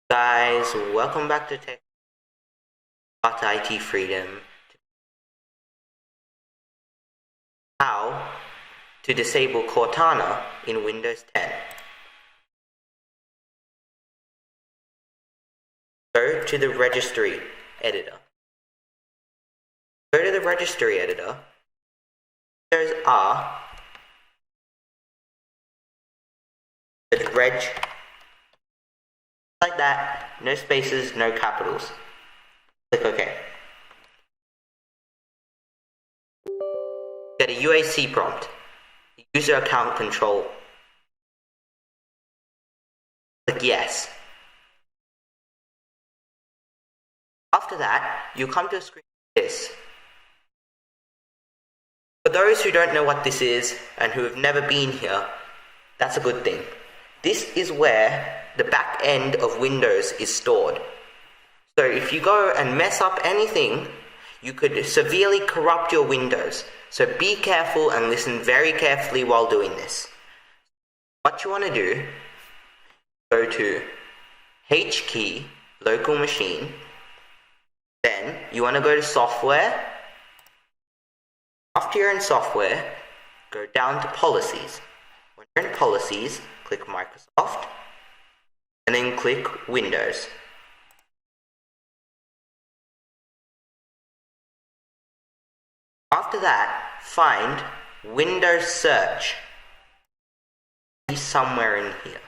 Guys, welcome back to Tech IT Freedom. How to disable Cortana in Windows 10. Go to the registry editor. Go to the registry editor. There's R. There's reg. Like that. No spaces, no capitals. Click OK. Get a UAC prompt. User account control. Click yes. After that, you'll come to a screen like this. For those who don't know what this is and who have never been here, that's a good thing. This is where the back end of Windows is stored. So if you go and mess up anything, you could severely corrupt your Windows. So be careful and listen very carefully while doing this. What you want to do, go to H key, local machine. Then you want to go to software. After you're in software, go down to policies. When you're in policies, click Microsoft, and then click Windows. After that, find Windows Search. It's somewhere in here.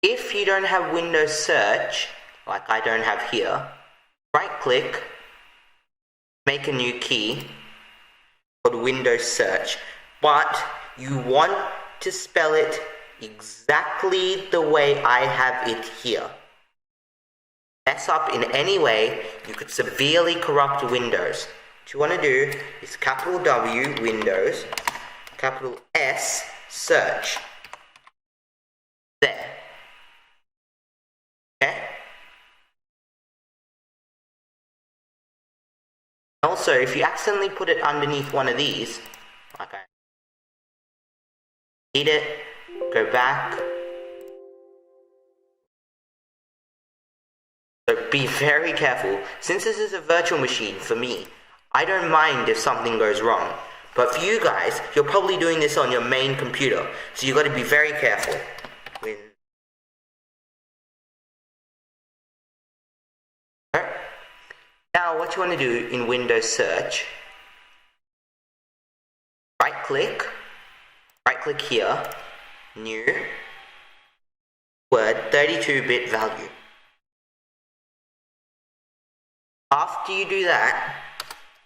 If you don't have Windows Search, like I don't have here, right click, make a new key called Windows Search, but you want to spell it exactly the way I have it here. Mess up in any way, you could severely corrupt Windows. What you want to do is capital W, Windows, capital S, Search. There. Okay? Also, if you accidentally put it underneath one of these, like I need it, go back. So be very careful. Since this is a virtual machine for me, I don't mind if something goes wrong. But for you guys, you're probably doing this on your main computer, so you got to be very careful. Now what you want to do in Windows Search, right click here, new, word 32-bit value. After you do that,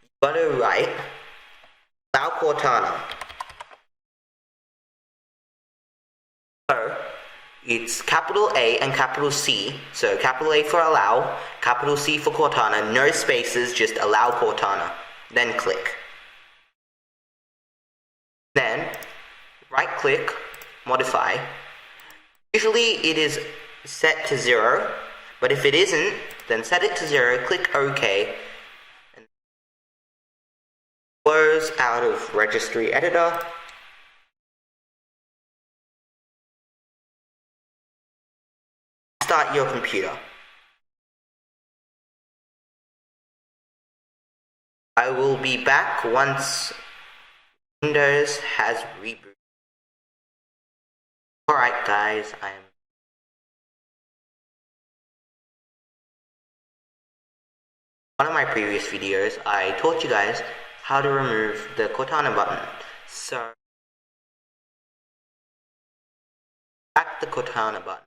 you got to write allow Cortana. So it's capital A and capital C. So capital A for allow, capital C for Cortana, no spaces, just allow Cortana. Then click. Then right click, modify. Usually it is set to 0, but if it isn't, then set it to 0, click OK, and close out of registry editor. Start your computer. I will be back once Windows has rebooted. Alright guys, one of my previous videos, I taught you guys how to remove the Cortana button. So, back the Cortana button.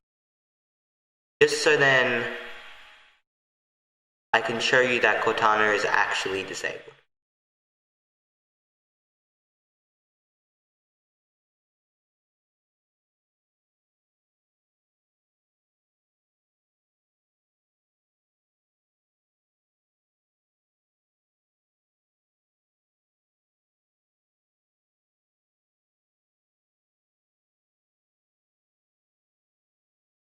Just so then I can show you that Cortana is actually disabled.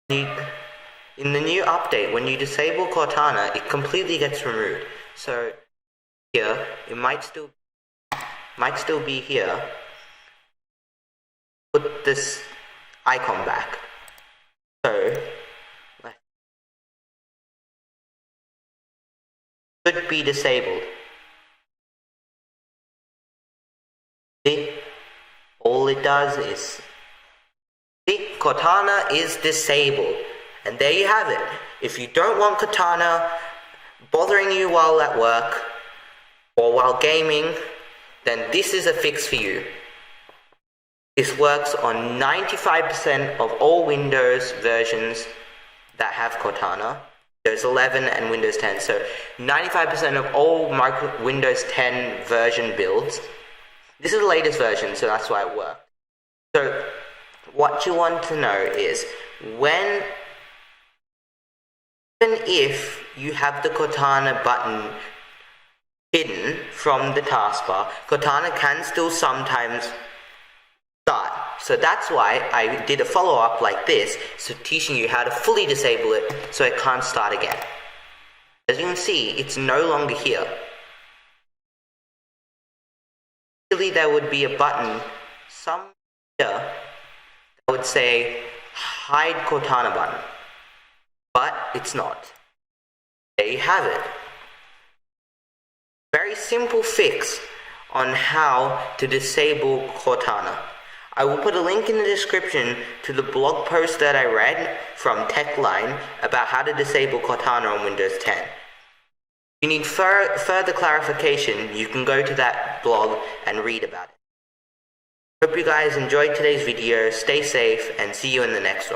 In the new update, when you disable Cortana, it completely gets removed. So here, it might still be here. Put this icon back. So should be disabled. See? All it does is see, Cortana is disabled. And there you have it. If you don't want Cortana bothering you while at work or while gaming, then this is a fix for you. This works on 95% of all Windows versions that have Cortana. Windows 11 and Windows 10. So 95% of all Windows 10 version builds. This is the latest version, so that's why it worked. So what you want to know is even if you have the Cortana button hidden from the taskbar, Cortana can still sometimes start. So that's why I did a follow-up like this, so teaching you how to fully disable it so it can't start again. As you can see, it's no longer here. Usually there would be a button somewhere that would say hide Cortana button, but it's not. There you have it. Very simple fix on how to disable Cortana. I will put a link in the description to the blog post that I read from TechLine about how to disable Cortana on Windows 10. If you need further clarification, you can go to that blog and read about it. Hope you guys enjoyed today's video, stay safe, and see you in the next one.